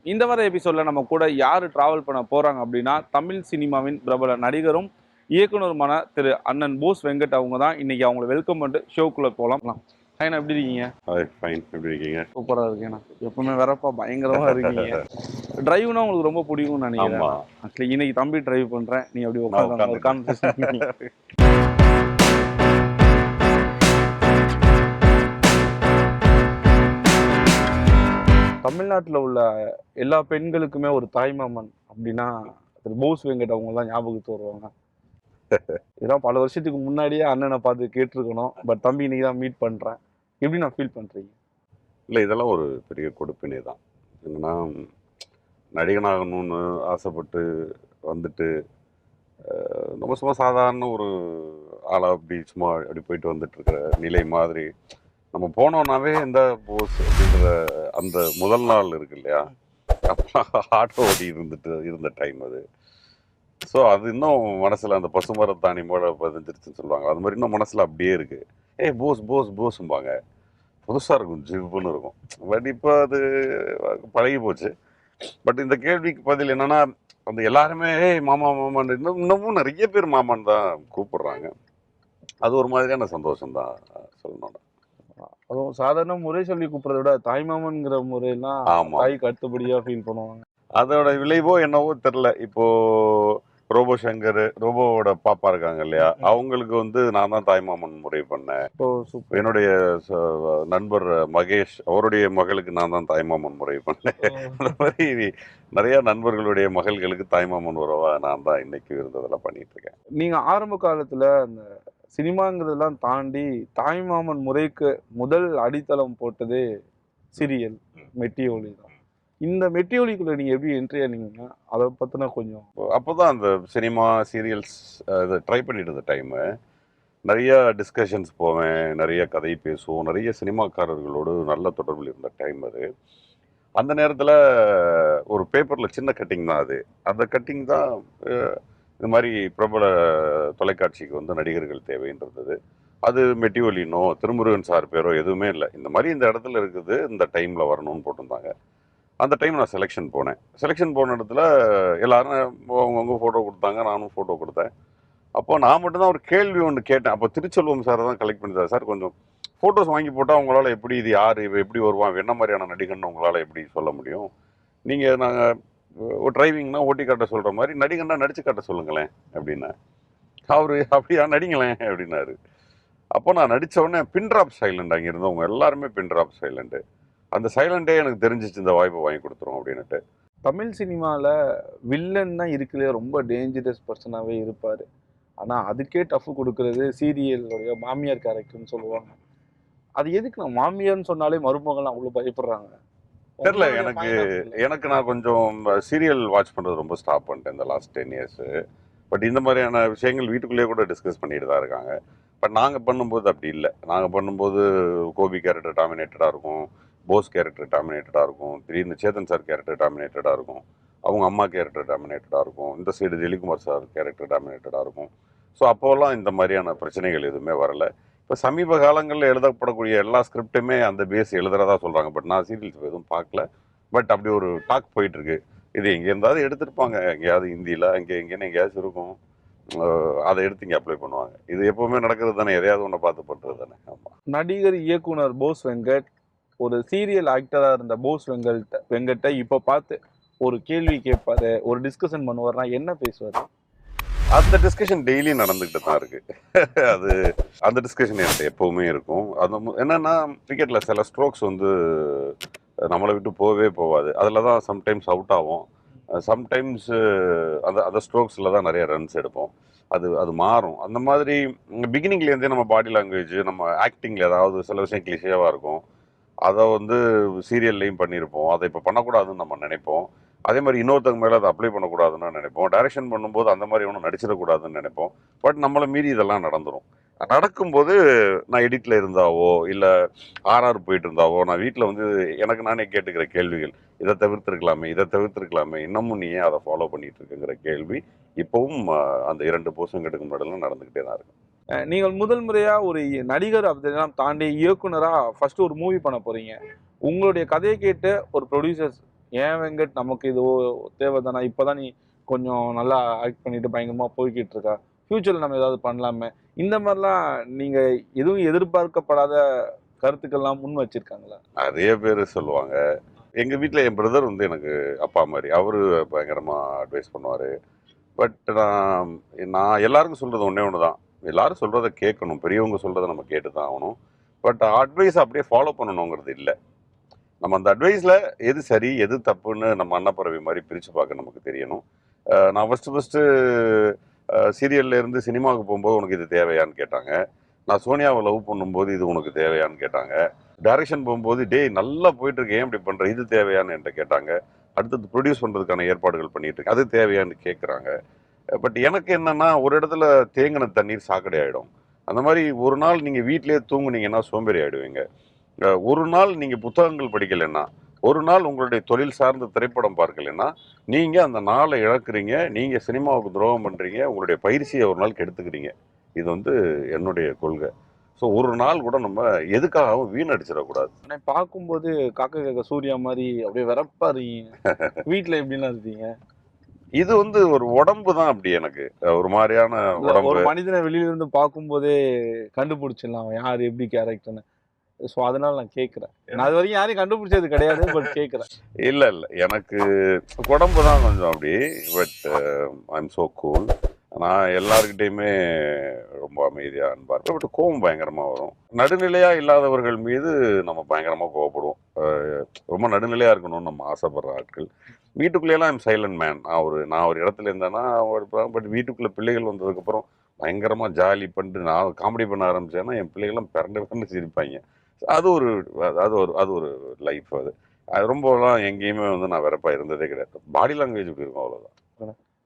இந்த வார எபிசோட்ல நம்ம கூட யாரு டிராவல் பண்ண போறாங்க அப்படின்னா, தமிழ் சினிமாவின் பிரபல நடிகரும் இயக்குனருமான திரு அண்ணன் போஸ் வெங்கட் அவங்க தான். இன்னைக்கு அவங்களை வெல்கம் பண்ணிட்டு ஷோக்குள்ள போலாம். அண்ணா எப்படி இருக்கீங்க? Hi, fine. எப்படி இருக்கீங்க? சூப்பரா இருக்கேண்ணா. எப்பவுமே வரப்பா பயங்கரமா இருக்கீங்க. டிரைவ்னா உங்களுக்கு ரொம்ப பிடிக்கும்னு நினைக்கிறேன். ஆமா. ஆக்சுவலி இன்னைக்கு தம்பி டிரைவ் பண்றேன், நீ அப்படி நான் உட்காந்து ஒரு கான்வர்சேஷன். தமிழ்நாட்டில் உள்ள எல்லா பெண்களுக்குமே ஒரு தாய்மாமன் அப்படின்னா திரு போஸ் வெங்கட் அவங்க தான் ஞாபகத்துக்கு வருவாங்க. இதெல்லாம் பல வருஷத்துக்கு முன்னாடியே அண்ணனை பார்த்து கேட்டிருக்கணும். பட் தம்பி இன்னைக்கு தான் மீட் பண்றேன். எப்படி நான் ஃபீல் பண்றீங்க? இல்லை, இதெல்லாம் ஒரு பெரிய கொடுப்பினை தான். என்னன்னா, நடிகனாகணும்னு ஆசைப்பட்டு வந்துட்டு நம்ம சும்மா சாதாரண ஒரு ஆளாக அப்படி சும்மா அப்படி போயிட்டு வந்துட்டு இருக்கிற நிலை மாதிரி நம்ம போனோம்னாவே இந்த போஸ் அப்படின்ற அந்த முதல் நாள் இருக்கு இல்லையா, அப்போ ஆட்டோ ஓடி இருந்த டைம் அது. ஸோ அது இன்னும் மனசில் அந்த பசுமரத்தாணி மூட பதிஞ்சிருச்சுன்னு சொல்லுவாங்க. அது மாதிரி இன்னும் மனசில் அப்படியே இருக்குது. போஸ் போஸ் போஸும்பாங்க. புதுசாக இருக்கும், ஜிவ்வுன்னு இருக்கும். பட் இப்போ அது பழகி போச்சு. பட் இந்த கேள்விக்கு பதில் என்னன்னா, அந்த எல்லாருமே மாமா மாமான்னு இன்னமும் நிறைய பேர் மாமான்னு தான் கூப்பிடுறாங்க. அது ஒரு மாதிரியான சந்தோஷம் தான் சொல்லணும். அதுவும் சாதாரண முறை சொல்லி கூப்பிடுறத விட தாய்மாமன்கிற முறையெல்லாம் தாய்க்கு அடுத்தபடியா ஃபீல் பண்ணுவாங்க. அதோட விளைவோ என்னவோ தெரில. இப்போ ரோபோ சங்கர், ரோபோவோட பாப்பா இருக்காங்க இல்லையா, அவங்களுக்கு வந்து நான் தான் தாய்மாமன் முறை பண்ணேன். என்னுடைய நண்பர் மகேஷ், அவருடைய மகளுக்கு நான் தான் தாய்மாமன் முறை பண்ணேன். அந்த மாதிரி நிறைய நண்பர்களுடைய மகள்களுக்கு தாய்மாமன் உறவா நான் தான் இன்னைக்கு இருந்ததெல்லாம் பண்ணிட்டு இருக்கேன். நீங்க ஆரம்ப காலத்துல அந்த சினிமாங்கிறதெல்லாம் தாண்டி தாய்மாமன் முறைக்கு முதல் அடித்தளம் போட்டதே சீரியல் மெட்டி ஒலி தான். இந்த மெட்டி ஒலிக்குள்ள நீங்க எப்படி என்ட்ரி ஆனீங்கன்னா அதை பத்தினா கொஞ்சம். அப்போதான் அந்த சினிமா சீரியல்ஸ் இதை ட்ரை பண்ணிட்டு இருந்த டைமு. நிறைய டிஸ்கஷன்ஸ் போவேன், நிறைய கதை பேசுவோம், நிறைய சினிமாக்காரர்களோடு நல்ல தொடர்பில் இருந்த டைம் அது. அந்த நேரத்தில் ஒரு பேப்பரில் சின்ன கட்டிங் தான் அது. அந்த கட்டிங் தான் இந்த மாதிரி பிரபல தொலைக்காட்சிக்கு வந்து நடிகர்கள் தேவைன்றது. அது மெட்டி ஒலினோ திருமுருகன் சார் பேரோ எதுவுமே இல்லை. இந்த மாதிரி இந்த இடத்துல இருக்குது, இந்த டைமில் வரணும்னு போட்டிருந்தாங்க. அந்த டைம் நான் செலெக்ஷன் போனேன். செலெக்ஷன் போன இடத்துல எல்லாரும் அவங்கவுங்க ஃபோட்டோ கொடுத்தாங்க, நானும் ஃபோட்டோ கொடுத்தேன். அப்போ நான் மட்டும்தான் ஒரு கேள்வி ஒன்று கேட்டேன். அப்போ திருச்செல்வம் சார் தான் கலெக்ட் பண்ணிட்டார். சார் கொஞ்சம் ஃபோட்டோஸ் வாங்கி போட்டால் உங்களால் எப்படி, இது யார், இவ எப்படி வருவான், என்ன மாதிரியான நடிகன்னு உங்களால் எப்படி சொல்ல முடியும்? நீங்கள் நாங்கள் ஒரு டிரைவிங்னா ஓட்டி காட்ட சொல்கிற மாதிரி நடிகன்னா நடிச்சு காட்ட சொல்லுங்களேன் அப்படின்னா, அவர் அப்படியா நடிங்களேன் அப்படின்னாரு. அப்போ நான் நடித்த உடனே பின்ட்ராப் சைலண்ட், அங்கே இருந்தவங்க எல்லாருமே பின்ட்ராப் சைலண்ட்டு. அந்த சைலண்டே எனக்கு தெரிஞ்சிச்சு, இந்த வாய்ப்பை வாங்கி கொடுத்துரும் அப்படின்னுட்டு. தமிழ் சினிமாவில் வில்லன் தான் இருக்குல்லையே ரொம்ப டேஞ்சரஸ் பர்சனாகவே இருப்பார். ஆனால் அதுக்கே டஃப் கொடுக்கறது சீரியலுடைய மாமியார் கேரக்டர்னு சொல்லுவாங்க. அது எதுக்கு நான் மாமியார்னு சொன்னாலே மருமகள் அவ்வளோ பயப்படுறாங்க தெரியல. எனக்கு நான் கொஞ்சம் சீரியல் வாட்ச் பண்ணுறது ரொம்ப ஸ்டாப் பண்ணிட்டேன் இந்த லாஸ்ட் 10 years. பட் இந்த மாதிரியான விஷயங்கள் வீட்டுக்குள்ளேயே கூட டிஸ்கஸ் பண்ணிட்டு தான் இருக்காங்க. பட் நாங்கள் பண்ணும்போது அப்படி இல்லை. நாங்கள் பண்ணும்போது கோபி கேரக்டர் டாமினேட்டடாக இருக்கும், போஸ் கேரக்டர் டாமினேட்டடாக இருக்கும், திடீர்னு சேதன் சார் கேரக்டர் டாமினேட்டடாக இருக்கும், அவங்க அம்மா கேரக்டர் டாமினேட்டடாக இருக்கும், இந்த சைடு திலீப்குமார் சார் கேரக்டர் டாமினேட்டடாக இருக்கும். ஸோ அப்போல்லாம் இந்த மாதிரியான பிரச்சனைகள் எதுவுமே வரலை. இப்போ சமீப காலங்களில் எழுதப்படக்கூடிய எல்லா ஸ்கிரிப்டுமே அந்த பேஸ் எழுதுறதா சொல்கிறாங்க. பட் நான் சீரியல்ஸ் எதுவும் பார்க்கல. பட் அப்படி ஒரு டாக் போயிட்டுருக்கு. இது எங்கே இருந்தாலும் எடுத்துருப்பாங்க, எங்கேயாவது ஹிந்தியில் எங்கேன்னு எங்கேயாச்சும் இருக்கும், அதை எடுத்து இங்கே அப்ளை பண்ணுவாங்க. இது எப்போவுமே நடக்கிறது தானே, எதையாவது ஒன்று பார்த்து பண்ணுறது தானே. ஆமாம். நடிகர் இயக்குனர் போஸ் வெங்கட் ஒரு சீரியல் ஆக்டராக இருந்த போஸ் வெங்கட்டை இப்போ பார்த்து ஒரு கேள்வி கேட்பாரு, ஒரு டிஸ்கஷன் பண்ணுவார்னா என்ன பேசுவார்? அந்த டிஸ்கஷன் டெய்லி நடந்துக்கிட்டு தான் இருக்கு. அது அந்த டிஸ்கஷன் என்கிட்ட எப்பவுமே இருக்கும். அது என்னன்னா, கிரிக்கெட்டில் சில ஸ்ட்ரோக்ஸ் வந்து நம்மளை விட்டு போகவே போகாது. அதில் தான் சம்டைம்ஸ் அவுட் ஆகும், சம்டைம்ஸ் அந்த ஸ்ட்ரோக்ஸில் தான் நிறைய ரன்ஸ் எடுப்போம். அது மாறும். அந்த மாதிரி பிகினிங்லேருந்தே நம்ம பாடி லாங்குவேஜ், நம்ம ஆக்டிங்கில் ஏதாவது சில விஷயம் கிளிஷேவாக இருக்கும், அதை வந்து சீரியல்லையும் பண்ணியிருப்போம். அதை இப்போ பண்ணக்கூடாதுன்னு நம்ம நினைப்போம். அதே மாதிரி இன்னொருத்தங்க மேலே அதை அப்ளை பண்ணக்கூடாதுன்னு நினைப்போம். டைரக்ஷன் பண்ணும்போது அந்த மாதிரி ஒன்றும் நடிச்சிடக்கூடாதுன்னு நினைப்போம். பட் நம்மளை மீறி இதெல்லாம் நடந்துடும். நடக்கும்போது நான் எடிட்டில் இருந்தாவோ இல்லை ஆர்ஆர் போயிட்டு இருந்தாவோ நான் வீட்டில் வந்து எனக்கு நானே கேட்டுக்கிற கேள்விகள், இதை தவிர்த்துருக்கலாமே, இன்னமும் நீ ஏன் அதை ஃபாலோ பண்ணிட்டு இருக்குங்கிற கேள்வி இப்போவும் அந்த 2 போர்ஷன்களுக்கு முன்னாடிலாம் நடந்துக்கிட்டே தான் இருக்கு. நீங்கள் முதல் முறையாக ஒரு நடிகர் அப்படிலாம் தாண்டி இயக்குனராக ஃபர்ஸ்ட் ஒரு மூவி பண்ண போறீங்க. உங்களுடைய கதையை கேட்டு ஒரு ப்ரொடியூசர்ஸ் ஏன் வெங்கட் நமக்கு இது தேவைதானா, இப்போதான் நீ கொஞ்சம் நல்லா ஆக்ட் பண்ணிட்டு பயங்கரமா போய்கிட்டு இருக்கா, ஃபியூச்சர்ல நம்ம ஏதாவது பண்ணலாமே, இந்த மாதிரிலாம் நீங்க எதுவும் எதிர்பார்க்கப்படாத கருத்துக்கள்லாம் முன் வச்சிருக்காங்களா? நிறைய பேர் சொல்லுவாங்க. எங்க வீட்ல என் பிரதர் வந்து எனக்கு அப்பா மாரி. அவரு பயங்கரமா அட்வைஸ் பண்ணுவாரு. பட் நான் நான் எல்லாருக்கும் சொல்றது ஒண்ணே ஒண்ணு தான். எல்லாரும் சொல்றத கேட்கணும். பெரியவங்க சொல்றத நம்ம கேட்டு தான் ஆகணும். பட் அட்வைஸ் அப்படியே ஃபாலோ பண்ணணுங்கிறது இல்ல. நம்ம அந்த அட்வைஸ்ல எது சரி, எது தப்புன்னு நம்ம அன்னப்பறவை மாரி பிரிச்சு பார்க்க நமக்கு தெரியணும். நான் ஃபர்ஸ்ட்டு சீரியல்ல இருந்து சினிமாவுக்கு போம்போது உனக்கு இது தேவையான்னு கேட்டாங்க. நான் சோனியாவ லவ் பண்ணும்போது இது உனக்கு தேவையான்னு கேட்டாங்க. டைரக்ஷன் போகும்போது டேய் நல்லா போயிட்டு இருக்கு ஏன் இப்படி பண்ற? இது தேவையான்னு என்ட்ட கேட்டாங்க. அடுத்தது ப்ரொடியூஸ் பண்றதுக்கான ஏற்பாடுகள் பண்ணிட்டு இருக்கேன். அது தேவையான்னு கேட்குறாங்க. பட் எனக்கு என்னன்னா ஒரு இடத்துல தேங்கின தண்ணீர் சாக்கடை ஆயிடும். அந்த மாதிரி ஒரு நாள் நீங்க வீட்டிலேயே தூங்குனீங்கன்னா சோம்பேறி ஆயிடுவீங்க. ஒரு நாள் நீங்க புத்தகங்கள் படிக்கலைன்னா, ஒரு நாள் உங்களுடைய தொழில் சார்ந்த திரைப்படம் பார்க்கலைன்னா, நீங்க அந்த நாளை இழக்கிறீங்க. நீங்க சினிமாவுக்கு துரோகம் பண்றீங்க. உங்களுடைய பயிற்சியை ஒரு நாள் கெடுத்துக்கிறீங்க. இது வந்து என்னுடைய கொள்கை. ஸோ ஒரு நாள் கூட நம்ம எதுக்காகவும் வீணடிச்சிடக்கூடாது. ஆனா பார்க்கும்போது காக்கா கேக்க சூர்யா மாதிரி அப்படியே வெறப்பா இருக்கீங்க. வீட்ல எப்படிலாம் இருக்கீங்க? இது வந்து ஒரு உடம்பு தான் அப்படி எனக்கு. ஒரு மாதிரியான இல்ல, உடம்பு. ஒரு மனிதனை வெளியில இருந்து பார்க்கும்போதே கண்டுபிடிச்சிடலாம் அவன் யார் எப்படி கேரக்டர்னு. ஸோ அதனால நான் கேட்குறேன். நான் அது வரைக்கும் யாரையும் கண்டுபிடிச்சது கிடையாது, பட் கேட்குறேன். இல்ல, இல்ல. எனக்கு உடம்பு தான் கொஞ்சம் அப்படி. But I am so cool. நான் எல்லார்கிட்டயுமே ரொம்ப அமைதியா, அன்பா இருப்பேன். பட் கோவம் பயங்கரமா வரும். நடுநிலையா இல்லாதவர்கள் மீது நம்ம பயங்கரமா கோவப்படுவோம். ரொம்ப நடுநிலையா இருக்கணும்னு நம்ம ஆசைப்படுற ஆட்கள். வீட்டுக்குள்ளேயெல்லாம் ஐம் சைலண்ட் மேன். நான் ஒரு இடத்துல இருந்தேன்னா இருப்பேன். பட் வீட்டுக்குள்ள பிள்ளைகள் வந்ததுக்கப்புறம் பயங்கரமா ஜாலி பண்ணிட்டு நான் காமெடி பண்ண ஆரம்பிச்சேன்னா என் பிள்ளைகள்லாம் பிறண்டு பிறண்டு சிரிப்பாங்க. அது ஒரு அது ஒரு லைஃப் அது. அது ரொம்பலாம் எங்கேயுமே வந்து நான் வெறுப்பா இருந்ததே கிடையாது. பாடி லாங்குவேஜ் இப்படி இருக்கும் அவ்வளோதான்.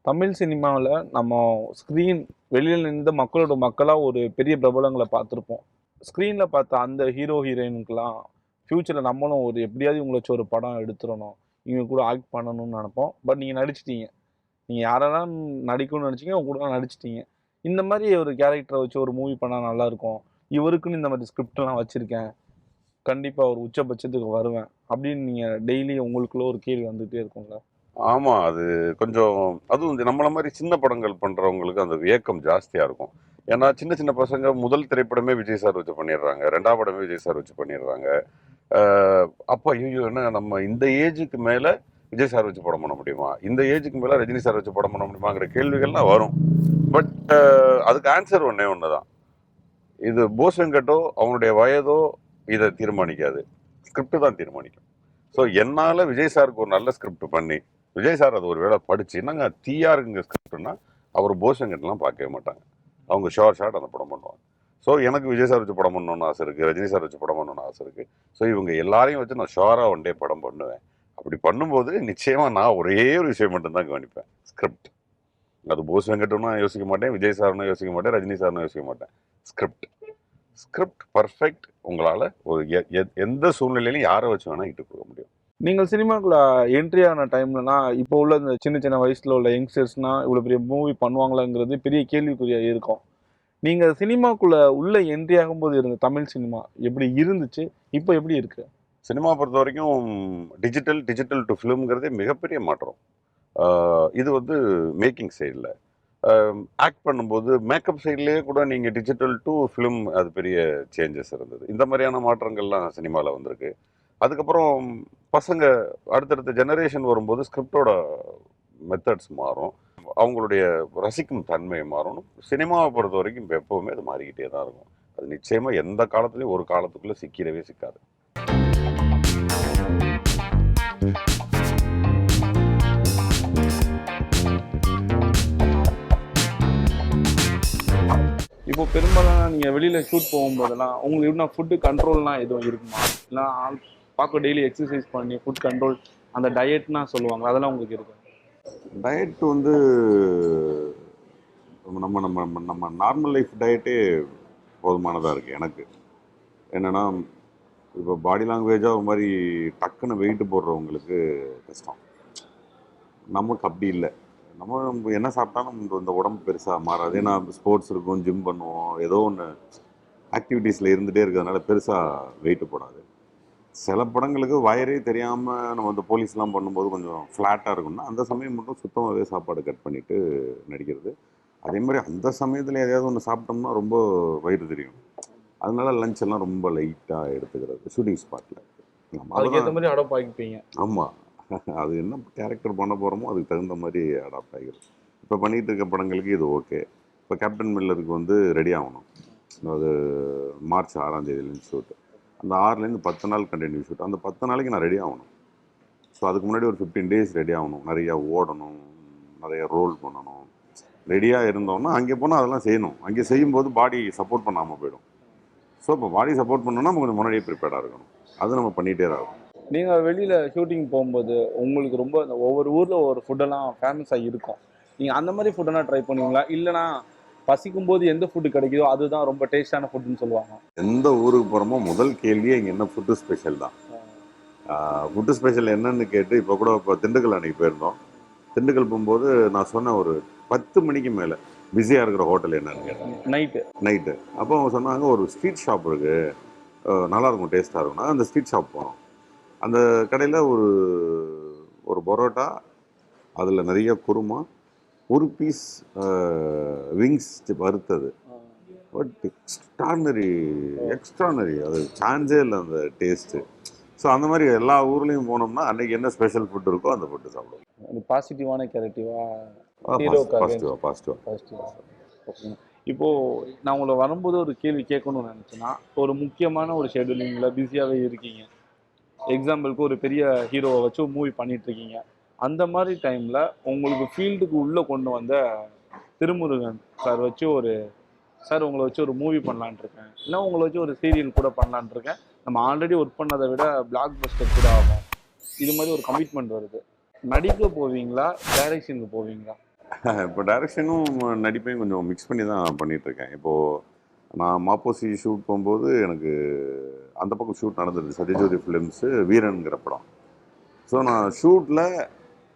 தமிழ் சினிமாவில் நம்ம ஸ்க்ரீன் வெளியில் நின்று மக்களோட மக்களாக ஒரு பெரிய பிரபலங்களை பார்த்துருப்போம். ஸ்க்ரீனில் பார்த்த அந்த ஹீரோ ஹீரோயினுக்கெல்லாம் ஃப்யூச்சரில் நம்மளும் ஒரு எப்படியாவது இவங்களை வச்சு ஒரு படம் எடுத்துடணும், இவங்க கூட ஆக்ட் பண்ணணும்னு நினைப்போம். பட் நீங்கள் நடிச்சிட்டீங்க. நீங்கள் யாரெல்லாம் நடிக்கணும்னு நினச்சிங்க அவங்க கூட நடிச்சிட்டீங்க. இந்த மாதிரி ஒரு கேரக்டரை வச்சு ஒரு மூவி பண்ணால் நல்லாயிருக்கும், இவருக்குன்னு இந்த மாதிரி ஸ்கிரிப்டெல்லாம் வச்சுருக்கேன், கண்டிப்பாக ஒரு உச்சபட்சத்துக்கு வருவேன் அப்படின்னு நீங்கள் டெய்லி உங்களுக்குள்ள ஒரு கேள்வி வந்துகிட்டே இருக்கும்ல? ஆமா. அது கொஞ்சம் அதுவும் இந்த நம்மள மாரி சின்ன படங்கள் பண்றவங்களுக்கு அந்த ஏக்கம் ஜாஸ்தியா இருக்கும். ஏன்னா சின்ன சின்ன பசங்க முதல் திரைப்படமே விஜய் சார் வச்சு பண்ணிடுறாங்க. 2ஆம் படமே விஜய் சார் வச்சு பண்ணிடுறாங்க. அ அப்ப ஐய்யயோ! என்ன நம்ம இந்த ஏஜுக்கு மேல விஜய் சார் வச்சு படம் பண்ண முடியுமா? இந்த ஏஜுக்கு மேல ரஜினி சார் வச்சு படம் பண்ண முடியுமாங்கிற கேள்விகள்லாம் வரும். பட் அதுக்கு ஆன்சர் ஒண்ணே ஒண்ணு தான். இது போஸ் வெங்கட்டோ, அவனுடைய வயதோ இத தீர்மானிக்காது. ஸ்கிரிப்ட் தான் தீர்மானிக்கும். ஸோ என்னால விஜய் சாருக்கு ஒரு நல்ல ஸ்கிரிப்ட் பண்ணி, விஜய் சார் அது ஒரு வேளை படிச்சு, என்னங்க தீயா இருக்குங்க ஸ்கிரிப்ட்னா, அவர் போஸ் வெங்கட்லாம் பார்க்கவே மாட்டாங்க. அவங்க ஷார்ட் ஷார்ட் அந்த படம் பண்ணுவாங்க. ஸோ எனக்கு விஜய் சார் வச்சு படம் பண்ணணும்னு ஆசை இருக்கு. ரஜினி சார் வச்சு படம் பண்ணணும்னு ஆசை இருக்கு. ஸோ இவங்க எல்லாரையும் வச்சு நான் ஷுவரா ஒன் டே படம் பண்ணுவேன். அப்படி பண்ணும்போது நிச்சயமா நான் ஒரே ஒரு விஷயம் மட்டும் தான் கவனிப்பேன். ஸ்கிரிப்ட். அது போஸ் வெங்கட்டும் யோசிக்க மாட்டேன், விஜய் சார்னு யோசிக்க மாட்டேன், ரஜினி சார்னு யோசிக்க மாட்டேன். ஸ்கிரிப்ட். Script perfect. உங்களால ஒரு எந்த சூழ்நிலையிலும் யாரை வச்சு வேணா இட்டு கொடுக்க முடியும். நீங்கள் சினிமாக்குள்ள என்ட்ரி ஆன டைம்லனா, இப்போ உள்ள இந்த சின்ன சின்ன வயசுல உள்ள யங்ஸ்டர்ஸ்னா இவ்வளோ பெரிய மூவி பண்ணுவாங்களாங்கிறது பெரிய கேள்விக்குறியா இருக்கும். நீங்க சினிமாக்குள்ள உள்ள என்ட்ரி ஆகும்போது இருந்த தமிழ் சினிமா எப்படி இருந்துச்சு? இப்போ எப்படி இருக்கு? சினிமா பொறுத்த வரைக்கும் டிஜிட்டல் டு ஃபிலிம்ங்கிறதே மிகப்பெரிய மாற்றம். இது வந்து மேக்கிங் சைடில் ஆக்ட் பண்ணும்போது மேக்கப் சைட்லேயே கூட நீங்கள் டிஜிட்டல் டு ஃபிலிம் அது பெரிய சேஞ்சஸ் இருந்தது. இந்த மாதிரியான மாற்றங்கள்லாம் சினிமாவில் வந்திருக்கு. அதுக்கப்புறம் பசங்க அடுத்தடுத்த ஜெனரேஷன் வரும்போது ஸ்கிரிப்டோட மெத்தட்ஸ் மாறும், அவங்களுடைய ரசிக்கும் தன்மை மாறும். சினிமாவை பொறுத்த வரைக்கும் இப்போ எப்போவுமே அது மாறிக்கிட்டே தான் இருக்கும். அது நிச்சயமாக எந்த காலத்துலேயும் ஒரு காலத்துக்குள்ளே சிக்கிடவே சிக்காது. இப்போ பெரும்பாலான நீங்க வெளியில ஷூட் போகும்போதெல்லாம் உங்களுக்கு எப்படின்னா ஃபுட்டு கண்ட்ரோல்லாம் எதுவும் இருக்குமா? இல்லை ஆள் பார்க்க டெய்லி எக்ஸசைஸ் பண்ணி ஃபுட் கண்ட்ரோல் அந்த டயட்னா சொல்லுவாங்க, அதெல்லாம் உங்களுக்கு இருக்கு? டயட் வந்து நம்ம நம்ம நம்ம நார்மல் லைஃப் டயட்டே போதுமானதாக இருக்குது எனக்கு. என்னென்னா இப்போ பாடி லாங்குவேஜாக ஒரு மாதிரி டக்குன்னு வெயிட்டு போடுறவங்களுக்கு கஷ்டம். நமக்கு அப்படி இல்லை. நம்ம என்ன சாப்பிட்டாலும் இந்த உடம்பு பெருசாக மாறாது. ஏன்னா ஸ்போர்ட்ஸ் இருக்கும், ஜிம் பண்ணுவோம், ஏதோ ஒன்று ஆக்டிவிட்டீஸில் இருந்துகிட்டே இருக்கிறதுனால பெருசாக வெயிட்டு போடாது. சில படங்களுக்கு வயரே தெரியாமல் நம்ம வந்து போலீஸ்லாம் பண்ணும்போது கொஞ்சம் ஃப்ளாட்டாக இருக்கும்னா அந்த சமயம் மட்டும் சுத்தமாகவே சாப்பாடு கட் பண்ணிவிட்டு நடிக்கிறது. அதே மாதிரி அந்த சமயத்தில் எதையாவது ஒன்று சாப்பிட்டோம்னா ரொம்ப வயிறு தெரியும். அதனால லஞ்ச் எல்லாம் ரொம்ப லைட்டாக எடுத்துக்கிறது ஷூட்டிங் ஸ்பாட்டில். அதுக்கேற்ற மாதிரி அடாப்ட் ஆகிப்பீங்க. ஆமாம். அது என்ன கேரக்டர் பண்ண போகிறோமோ அதுக்கு தகுந்த மாதிரி அடாப்ட் ஆகிடும். இப்போ பண்ணிகிட்டு இருக்க படங்களுக்கு இது ஓகே. இப்போ கேப்டன் மில்லருக்கு வந்து ரெடி ஆகணும். அது மார்ச் 6ஆம் தேதியிலேருந்து ஷூட்டு. அந்த 6லேருந்து 10 நாள் கண்டினியூ ஷூட். அந்த 10 நாளைக்கு நான் ரெடி ஆகணும். ஸோ அதுக்கு முன்னாடி ஒரு 15 டேஸ் ரெடி ஆகணும். நிறையா ஓடணும், நிறைய ரோல் பண்ணணும். ரெடியாக இருந்தோம்னா அங்கே போனால் அதெல்லாம் செய்யணும். அங்கே செய்யும்போது பாடி சப்போர்ட் பண்ணாமல் போயிடும். ஸோ இப்போ பாடி சப்போர்ட் பண்ணணும்னா நம்ம கொஞ்சம் முன்னாடியே ப்ரிப்பேர்டாக இருக்கணும். அது நம்ம பண்ணிகிட்டே தான் இருக்கணும். நீங்கள் வெளியில் ஷூட்டிங் போகும்போது உங்களுக்கு ரொம்ப இந்த ஒவ்வொரு ஊரில் ஒவ்வொரு ஃபுட்டெல்லாம் ஃபேமஸாக இருக்கும். நீங்கள் அந்த மாதிரி ஃபுட்டெல்லாம் ட்ரை பண்ணுவீங்களா? இல்லைனா பசிக்கும் போது எந்த ஃபுட்டு கிடைக்குதோ அதுதான் ரொம்ப டேஸ்டான ஃபுட்டுன்னு சொல்லுவாங்க. எந்த ஊருக்கு போகிறோமோ முதல் கேள்வியே இங்கே என்ன ஃபுட்டு ஸ்பெஷல் தான். ஃபுட்டு ஸ்பெஷல் என்னன்னு கேட்டு இப்போ கூட இப்போ திண்டுக்கல் அன்றைக்கி போயிருந்தோம். திண்டுக்கல் போகும்போது நான் சொன்னேன் ஒரு 10 மணிக்கு மேலே பிஸியாக இருக்கிற ஹோட்டல் என்னன்னு கேட்டேன். நைட்டு அப்போ அவங்க சொன்னாங்க ஒரு ஸ்ட்ரீட் ஷாப் இருக்குது, நல்லாயிருக்கும், டேஸ்ட்டாக இருக்கும்னா அந்த ஸ்ட்ரீட் ஷாப் போனோம். அந்த கடையில் ஒரு ஒரு பரோட்டா, அதில் நிறைய குருமா, ஒரு பீஸ் விங்ஸ் வறுத்தது. பட் எக்ஸ்ட்ரானரி அது சான்ஸே இல்லை அந்த டேஸ்ட்டு. ஸோ அந்த மாதிரி எல்லா ஊர்லேயும் போனோம்னா அன்றைக்கி என்ன ஸ்பெஷல் ஃபுட் இருக்கோ அந்த ஃபுட்டு சாப்பிடுவோம். பாசிட்டிவான கேரக்டிவா பாசிட்டிவா. இப்போது நான் உங்களை வரும்போது ஒரு கேள்வி கேட்கணும்னு நினச்சேன்னா, ஒரு முக்கியமான ஒரு ஷெடியூலிங்கில் பிஸியாகவே இருக்கீங்க. எக்ஸாம்பிளுக்கு ஒரு பெரிய ஹீரோவை வச்சு ஒரு மூவி பண்ணிகிட்ருக்கீங்க. அந்த மாதிரி டைமில் உங்களுக்கு ஃபீல்டுக்கு உள்ளே கொண்டு வந்த திருமுருகன் சார் வச்சு சார் உங்களை வச்சு ஒரு மூவி பண்ணலான் இருக்கேன், இல்லை உங்களை வச்சு ஒரு சீரியல் கூட பண்ணலான் இருக்கேன், நம்ம ஆல்ரெடி ஒர்க் பண்ணதை விட பிளாக் பஸ்டர் கூட ஆகும், இது மாதிரி ஒரு கமிட்மெண்ட் வருது, நடிக்க போவீங்களா டைரக்ஷனுக்கு போவீங்களா? இப்போ டைரக்ஷனும் நடிப்பையும் கொஞ்சம் மிக்ஸ் பண்ணி தான் பண்ணிகிட்ருக்கேன். இப்போது நான் மாப்போசி ஷூட் போகும்போது எனக்கு அந்த பக்கம் ஷூட் நடந்தது, சத்யஜோதி ஃபிலிம்ஸு வீரனுங்கிற படம். ஸோ நான் ஷூட்டில்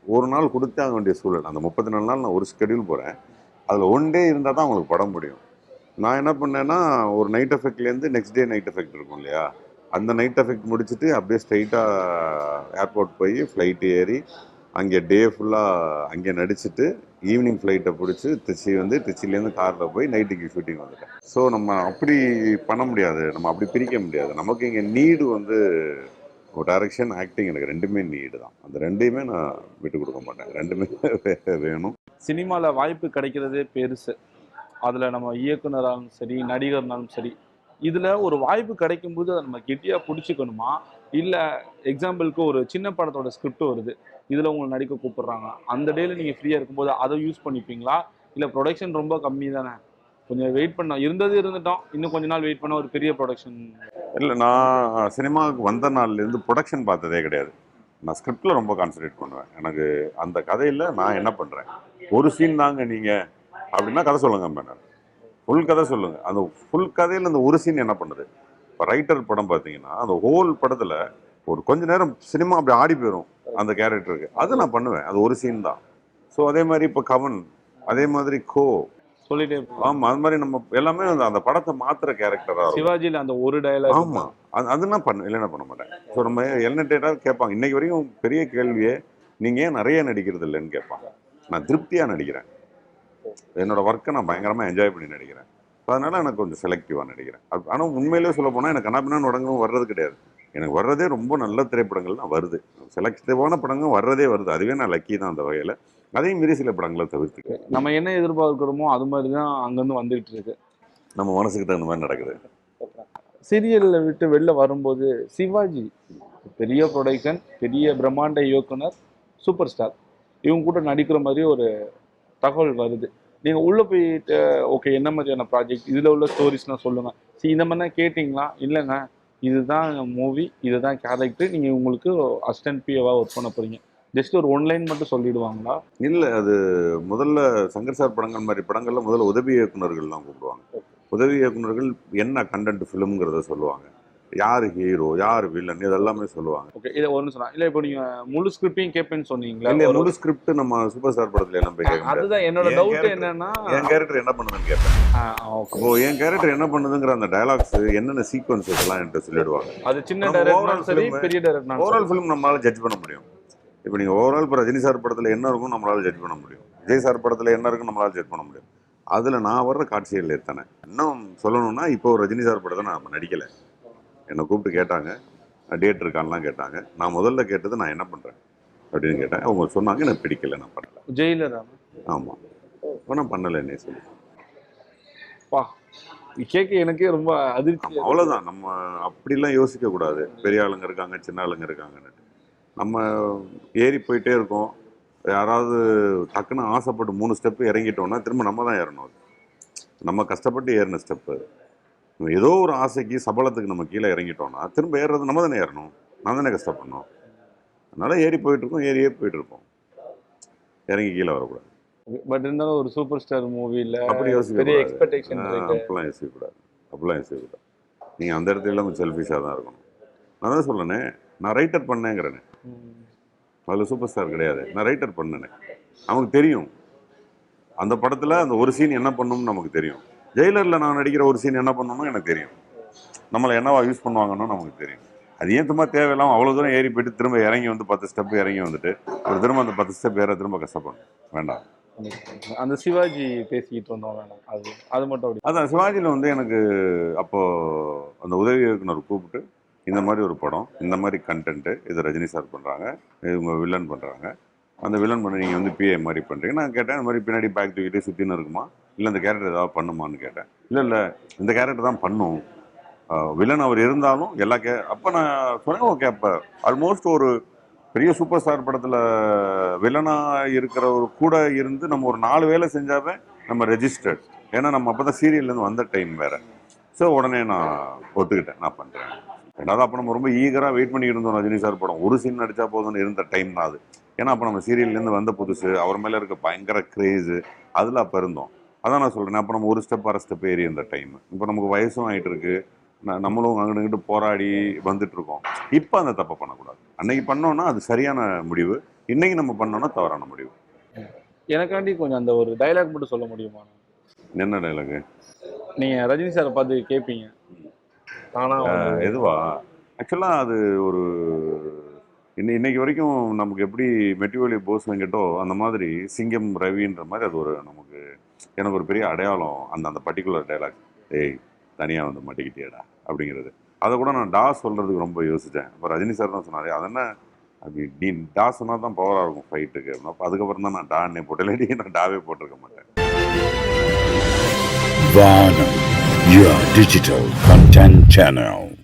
ஒரு நாள் கொடுத்தாங்க வேண்டிய சூழல். அந்த 34 நாள் நான் ஒரு ஸ்கெடியூல் போகிறேன். அதில் 1 டே இருந்தால் தான் அவங்களுக்கு படம் முடியும். நான் என்ன பண்ணேன்னா ஒரு நைட் எஃபெக்ட்லேருந்து நெக்ஸ்ட் டே நைட் எஃபெக்ட் இருக்கும் இல்லையா, அந்த நைட் எஃபெக்ட் முடிச்சுட்டு அப்படியே ஸ்ட்ரைட்டாக ஏர்போர்ட் போய் ஃப்ளைட்டு ஏறி அங்கே டே ஃபுல்லாக அங்கே நடிச்சுட்டு ஈவினிங் ஃப்ளைட்டை பிடிச்சி திருச்சி வந்து திருச்சியிலேருந்து காரில் போய் நைட்டுக்கு ஷூட்டிங் வந்துட்டேன். ஸோ நம்ம அப்படி பண்ண முடியாது, நம்ம அப்படி பிரிக்க முடியாது. நமக்கு இங்கே நீடு வந்து ஒரு டைரக்ஷன் ஆக்டிங் எனக்கு ரெண்டுமே நீடு தான். அந்த ரெண்டையுமே நான் விட்டு கொடுக்க மாட்டேன், ரெண்டுமே வேணும். சினிமாவில் வாய்ப்பு கிடைக்கிறதே பெருசு. அதில் நம்ம இயக்குனராலும் சரி நடிகர்னாலும் சரி, இதில் ஒரு வாய்ப்பு கிடைக்கும்போது அதை நம்ம கெட்டியாக பிடிச்சிக்கணுமா, இல்லை எக்ஸாம்பிளுக்கு ஒரு சின்ன படத்தோட ஸ்கிரிப்ட் வருது, இதில் உங்களை நடிக்க கூப்பிட்றாங்க, அந்த டேயில் நீங்கள் ஃப்ரீயாக இருக்கும்போது அதை யூஸ் பண்ணிப்பீங்களா? இல்லை ப்ரொடக்ஷன் ரொம்ப கம்மி தானே, கொஞ்சம் வெயிட் பண்ணோம், இருந்துட்டோம், இன்னும் கொஞ்ச நாள் வெயிட் பண்ண ஒரு பெரிய ப்ரொடக்ஷன்? இல்லை, நான் சினிமாவுக்கு வந்த நாள்லேருந்து ப்ரொடக்ஷன் பார்த்ததே கிடையாது. நான் ஸ்கிரிப்டில் ரொம்ப கான்சன்ட்ரேட் பண்ணுவேன். எனக்கு அந்த கதையில் நான் என்ன பண்ணுறேன், ஒரு சீன் தாங்க நீங்கள் அப்படின்னா கதை சொல்லுங்க, நான் ஃபுல் கதை சொல்லுங்கள். அந்த ஃபுல் கதையில் அந்த ஒரு சீன் என்ன பண்ணுது. இப்போ ரைட்டர் படம் பார்த்தீங்கன்னா அந்த ஹோல் படத்தில் ஒரு கொஞ்ச நேரம் சினிமா அப்படி ஆடி போயிடும் அந்த கேரக்டருக்கு, அது நான் பண்ணுவேன், அது ஒரு சீன் தான். ஸோ அதே மாதிரி இப்போ கவன், அதே மாதிரி கோ சொல்லிட்டே, ஆமாம், அது மாதிரி நம்ம எல்லாமே அந்த படத்தை மாத்திர கேரக்டராக சிவாஜியில் அந்த ஒரு டயலாக். ஆமாம், அதுனா இல்லைன்னா பண்ண மாட்டேன். ஸோ நம்ம எல்னட்டேட்டாக கேட்பாங்க, இன்னைக்கு வரைக்கும் பெரிய கேள்வியே நீங்கள் ஏன் நிறைய நடிக்கிறது இல்லைன்னு கேட்பாங்க. நான் திருப்தியாக நடிக்கிறேன், என்னோட ஒர்க்கை நான் பயங்கரமாக என்ஜாய் பண்ணி நடிக்கிறேன். ஸோ அதனால் எனக்கு கொஞ்சம் செலக்டிவாக நடிக்கிறேன். ஆனால் உண்மையிலே சொல்ல போனால் எனக்கு கண்ணாபின்னான்னு உடங்கும் வர்றது கிடையாது. எனக்கு வர்றதே ரொம்ப நல்ல திரைப்படங்கள் தான் வருது, செலக்டிவான படங்கள் வர்றதே வருது. அதுவே நான் லக்கி தான் அந்த வகையில். அதையும் மீறி சில படங்களை தவிர்த்துக்கு நம்ம என்ன எதிர்பார்க்கிறோமோ அது மாதிரி தான் அங்கேருந்து வந்துகிட்டு இருக்கு, நம்ம மனசுக்கு தகுந்த மாதிரி நடக்குது. சீரியலில் விட்டு வெளில வரும்போது சிவாஜி பெரிய ப்ரொடக்ஷன், பெரிய பிரம்மாண்ட இயக்குனர், சூப்பர் ஸ்டார், இவங்க கூட நடிக்கிற மாதிரி ஒரு தகவல் வருது. நீங்கள் உள்ளே போயிட்டு ஓகே என்ன மாதிரியான ப்ராஜெக்ட், இதில் உள்ள ஸ்டோரிஸ்னால் சொல்லுங்கள், சரி இந்த மாதிரினா கேட்டிங்களா, இல்லைங்க இதுதான் மூவி, இதுதான் கேரக்டர், நீங்கள் உங்களுக்கு அசிஸ்டன்ட் பிஏவாக ஒர்க் பண்ண போகிறீங்க, ஜஸ்ட் ஒரு 1 லைன் மட்டும் சொல்லிடுவாங்களா? இல்லை, அது முதல்ல சங்கர் சார் படங்கள் மாதிரி படங்கள்ல முதல்ல உதவி இயக்குநர்கள் தான் கூப்பிடுவாங்க. உதவி இயக்குநர்கள் என்ன கண்டென்ட் ஃபிலிம்ங்கிறத சொல்லுவாங்க. யார் ஹீரோ யார் வில்லன் இதெல்லாமே சொல்லுவாங்க. ஓகே, இதை ஒன்று சொன்னா இல்லை, இப்போ நீங்க முழு ஸ்கிரிப்டையும் கேட்பேன்னு சொன்னீங்களா? இல்லை, முழு ஸ்கிரிப்ட் நம்ம சூப்பர் ஸ்டார் படத்துல எல்லாம் போய் கேட்க முடியாது. அதுதான் என்னோட டவுட் என்னன்னா, என் கேரக்டர் என்ன பண்ணுதுன்னு கேட்பேன். ஓகே, அப்போ என் கேரக்டர் என்ன பண்ணுதுங்கிற அந்த டயலாக்ஸ் என்னென்ன சீக்வன்ஸ் இதெல்லாம் என்கிட்ட சொல்லிடுவாங்க. அது சின்ன நம்ம டைரக்டர்னாலும் சரி, film, பெரிய டைரக்டர்னாலும் ஓவரால் ஃபிலிம் நம்மளால ஜட்ஜ் பண்ண முடியும். இப்போ நீங்க ஓவரால் இப்போ ரஜினி சார் படத்துல என்ன இருக்கும் நம்மளால ஜட்ஜ் பண்ண முடியும், விஜய் சார் படத்துல என்ன இருக்கும் நம்மளால ஜட்ஜ் பண்ண முடியும். அதுல நான் வர்ற காட்சிகள் எத்தனை, இன்னும் சொல்லணும்னா இப்போ ரஜினி சார் படத்தை நான் நடிக்கல, என்னை கூப்பிட்டு கேட்டாங்க டேட் இருக்கான்லாம் கேட்டாங்க. நான் முதல்ல கேட்டது நான் என்ன பண்றேன் அப்படின்னு கேட்டேன். அவங்க சொன்னாங்க எனக்கு பிடிக்கல, நான் பண்ணல. ஜெயிலர். ஆமா, இப்போ நான் பண்ணல என்ன சொல்லி. பா, கேட்க எனக்கே ரொம்ப அதிர்ச்சி. அவ்வளவுதான், நம்ம அப்படிலாம் யோசிக்க கூடாது. பெரிய ஆளுங்க இருக்காங்க, சின்ன ஆளுங்க இருக்காங்கன்னு நம்ம ஏறி போயிட்டே இருக்கோம். யாராவது டக்குன்னு ஆசைப்பட்டு 3 ஸ்டெப்பு இறங்கிட்டோம்னா திரும்ப நம்ம தான் ஏறணும். நம்ம கஷ்டப்பட்டு ஏறின ஸ்டெப்பு. ஏதோ ஒரு ஆசைக்கு சபலத்துக்கு நம்ம கீழே இறங்கிட்டோம்னா திரும்ப ஏறுறது நம்ம தானே ஏறணும், நான் தானே கஷ்டப்படணும். அதனால ஏறி போயிட்டு இருக்கோம், ஏறியே போயிட்டு இருப்போம், இறங்கி கீழே வரக்கூடாது. பட் இருந்தாலும் ஒரு சூப்பர் ஸ்டார் மூவில அப்படி யோசிக்க பெரிய கூடாது. எக்ஸ்பெக்டேஷன் இருக்கு. அப்படிலாம் யோசிக்கக்கூடாது, அப்படிலாம் யோசிக்கக்கூடாது. நீங்கள் அந்த இடத்துல இல்லாமல் செல்ஃபிஷாக தான் இருக்கணும். நான் தான் சொல்லணே, நான் ரைட்டர் பண்ணேங்கிறேனே, அதில் சூப்பர் ஸ்டார் கிடையாது, நான் ரைட்டர் பண்ணேனே. நமக்கு தெரியும் அந்த படத்தில் அந்த ஒரு சீன் என்ன பண்ணணும்னு நமக்கு தெரியும். ஜெயிலரில் நான் நடிக்கிற ஒரு சீன் என்ன பண்ணணும்னு எனக்கு தெரியும். நம்மளை என்னவா யூஸ் பண்ணுவாங்கன்னு நமக்கு தெரியும். அது ஏன் சும்மா தேவையில்லாமல் அவ்வளோ தூரம் ஏறி போயிட்டு திரும்ப இறங்கி வந்து 10 ஸ்டெப் இறங்கி வந்துட்டு ஒரு திரும்ப அந்த 10 ஸ்டெப் ஏற திரும்ப கஷ்டப்படணும், வேண்டாம். அந்த சிவாஜி பேசிக்கிட்டு வந்தோம், வேணாம். அது மட்டும் அப்படி. அதான் சிவாஜியில் வந்து எனக்கு அப்போ அந்த உதவி இயக்குனர் கூப்பிட்டு இந்த மாதிரி ஒரு படம், இந்த மாதிரி கண்டென்ட்டு, இது ரஜினி சார் பண்ணுறாங்க, இவங்க வில்லன் பண்ணுறாங்க, அந்த வில்லன் பண்ணி நீங்கள் வந்து பிஏ மாதிரி பண்ணுறீங்க. நான் கேட்டேன், இந்த மாதிரி பின்னாடி பேக் தூக்கிட்டு சுற்றின்னு இருக்குமா, இல்லை இந்த கேரக்டர் ஏதாவது பண்ணுமான்னு கேட்டேன். இல்லை இந்த கேரக்டர் தான் பண்ணும், வில்லன் அவர் இருந்தாலும் எல்லா அப்போ நான் சொன்னேன் ஓகே. அப்போ ஆல்மோஸ்ட் ஒரு பெரிய சூப்பர் ஸ்டார் படத்தில் வில்லனாக இருக்கிற ஒரு கூட இருந்து நம்ம ஒரு 4 வேலை செஞ்சாவே நம்ம ரெஜிஸ்டர்ட். ஏன்னா நம்ம அப்போ தான் சீரியல்லேருந்து வந்த டைம் வேறு. ஸோ உடனே நான் ஒத்துக்கிட்டேன், நான் பண்ணுறேன். ரெண்டாவது அப்போ நம்ம ரொம்ப ஈகராக வெயிட் பண்ணிட்டு இருந்தோம் ரஜினி சார் படம் ஒரு சீன் நடித்தா போதும்னு இருந்த டைம் தான் அது. ஏன்னா அப்போ நம்ம சீரியல்லேருந்து வந்த புதுசு, அவர் மேலே இருக்க பயங்கர க்ரேஸு, அதில் அப்போ இருந்தோம். அதான் நான் சொல்கிறேன், அப்போ நம்ம ஒரு ஸ்டெப் அரை ஸ்டெப் ஏறி இருந்த டைம். இப்போ நமக்கு வயசும் ஆகிட்டு இருக்கு, நம்மளும் அங்கிட்டு போராடி வந்துட்டு இருக்கோம். இப்போ அந்த தப்பை பண்ணக்கூடாது. அன்னைக்கு பண்ணோன்னா அது சரியான முடிவு, இன்னைக்கு நம்ம பண்ணோன்னா தவறான முடிவு. எனக்காண்டி கொஞ்சம் அந்த ஒரு டைலாக் மட்டும் சொல்ல முடியுமா? என்ன டைலாகு? நீங்கள் ரஜினி சாரை பார்த்து கேட்பீங்க, ஆனால் எதுவா? ஆக்சுவலாக அது ஒரு இன்னைக்கு வரைக்கும் நமக்கு எப்படி மெட்டிவலி போஸ் வெங்கட்டோ அந்த மாதிரி சிங்கம் ரவின்ற மாதிரி அது ஒரு நமக்கு எனக்கு ஒரு பெரிய அடையாளம். அந்த பர்டிகுலர் டைலாக், ஏய் தனியாக வந்து மாட்டிக்கிட்டியடா அப்படிங்கிறது. அதை கூட நான் டா சொல்கிறதுக்கு ரொம்ப யோசித்தேன். இப்போ ரஜினி சார் தான் சொன்னார், அதென்ன அப்படி நீ டா சொன்னால் தான் பவராக இருக்கும் ஃபைட்டுக்கு. அப்போ அதுக்கப்புறம் தான் நான் டான்னே போட்டேன், இல்லாட்டி நான் டாவே போட்டிருக்க மாட்டேன். Vanam, your digital content channel.